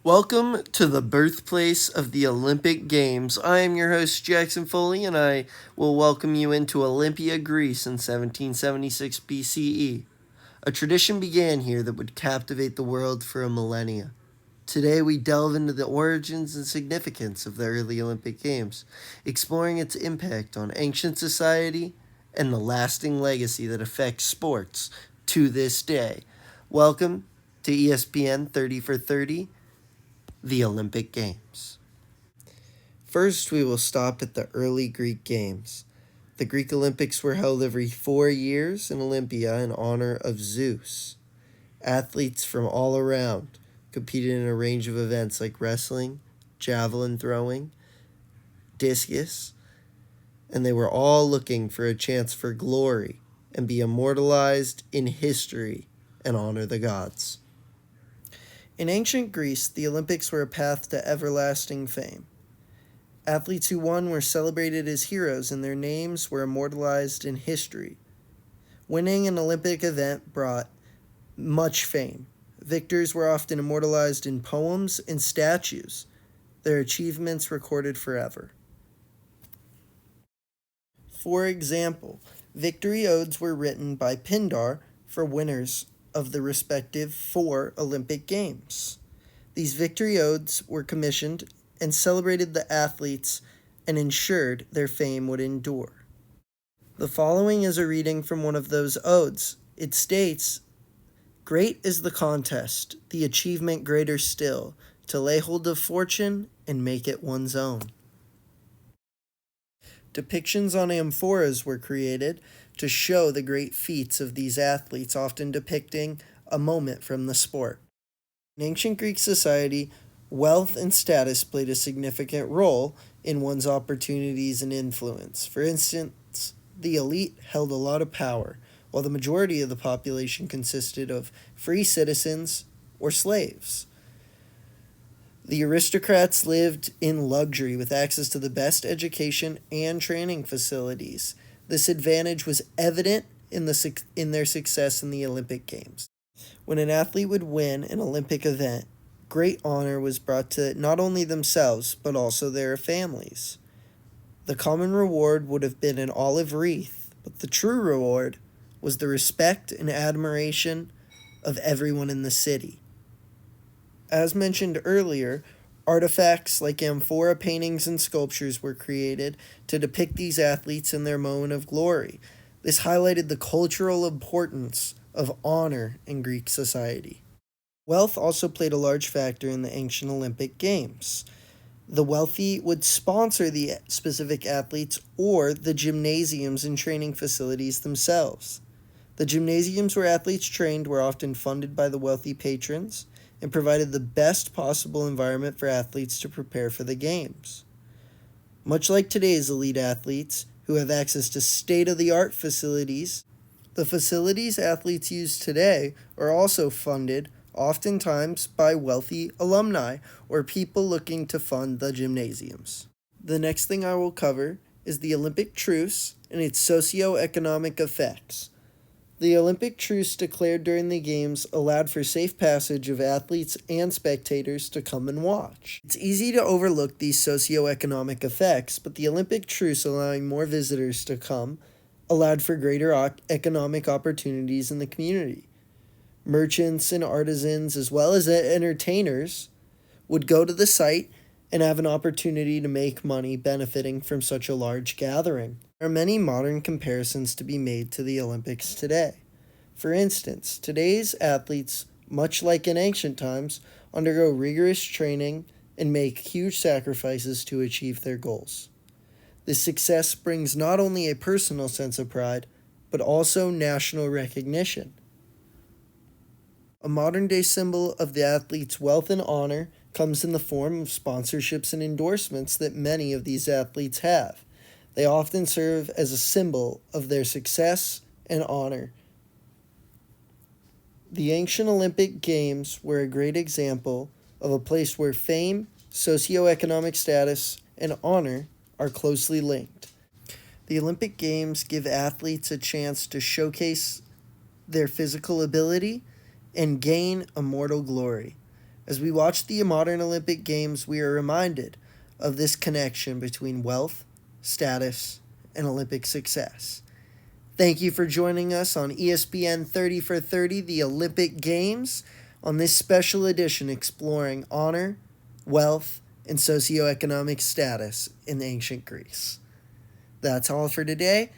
Welcome to the birthplace of the Olympic Games. I am your host, Jackson Foley, and I will welcome you into Olympia, Greece in 1776 BCE. A tradition began here that would captivate the world for a millennia. Today, we delve into the origins and significance of the early Olympic Games, exploring its impact on ancient society and the lasting legacy that affects sports to this day. Welcome to ESPN 30 for 30, the Olympic Games. First, we will stop at the early Greek Games. The Greek Olympics were held every 4 years in Olympia in honor of Zeus. Athletes from all around competed in a range of events like wrestling, javelin throwing, discus, and they were all looking for a chance for glory and be immortalized in history and honor the gods. In ancient Greece, the Olympics were a path to everlasting fame. Athletes who won were celebrated as heroes, and their names were immortalized in history. Winning an Olympic event brought much fame. Victors were often immortalized in poems and statues, their achievements recorded forever. For example, victory odes were written by Pindar for winners of the respective 4 Olympic Games. These victory odes were commissioned and celebrated the athletes and ensured their fame would endure. The following is a reading from one of those odes. It states, "Great is the contest, the achievement greater still, to lay hold of fortune and make it one's own." Depictions on amphoras were created to show the great feats of these athletes, often depicting a moment from the sport. In ancient Greek society, wealth and status played a significant role in one's opportunities and influence. For instance, the elite held a lot of power, while the majority of the population consisted of free citizens or slaves. The aristocrats lived in luxury with access to the best education and training facilities. This advantage was evident in their success in the Olympic Games. When an athlete would win an Olympic event, great honor was brought to not only themselves, but also their families. The common reward would have been an olive wreath, but the true reward was the respect and admiration of everyone in the city. As mentioned earlier, artifacts like amphora paintings and sculptures were created to depict these athletes in their moment of glory. This highlighted the cultural importance of honor in Greek society. Wealth also played a large factor in the ancient Olympic Games. The wealthy would sponsor the specific athletes or the gymnasiums and training facilities themselves. The gymnasiums where athletes trained were often funded by the wealthy patrons and provided the best possible environment for athletes to prepare for the games. Much like today's elite athletes, who have access to state-of-the-art facilities, the facilities athletes use today are also funded, oftentimes by wealthy alumni or people looking to fund the gymnasiums. The next thing I will cover is the Olympic truce and its socio-economic effects. The Olympic truce declared during the Games allowed for safe passage of athletes and spectators to come and watch. It's easy to overlook these socio-economic effects, but the Olympic truce allowing more visitors to come allowed for greater economic opportunities in the community. Merchants and artisans, as well as entertainers, would go to the site and have an opportunity to make money benefiting from such a large gathering. There are many modern comparisons to be made to the Olympics today. For instance, today's athletes, much like in ancient times, undergo rigorous training and make huge sacrifices to achieve their goals. This success brings not only a personal sense of pride, but also national recognition. A modern-day symbol of the athlete's wealth and honor comes in the form of sponsorships and endorsements that many of these athletes have. They often serve as a symbol of their success and honor. The ancient Olympic Games were a great example of a place where fame, socioeconomic status, and honor are closely linked. The Olympic Games give athletes a chance to showcase their physical ability and gain immortal glory. As we watch the modern Olympic Games, we are reminded of this connection between wealth, status, and Olympic success. Thank you for joining us on ESPN 30 for 30, the Olympic Games, on this special edition exploring honor, wealth, and socioeconomic status in ancient Greece. That's all for today.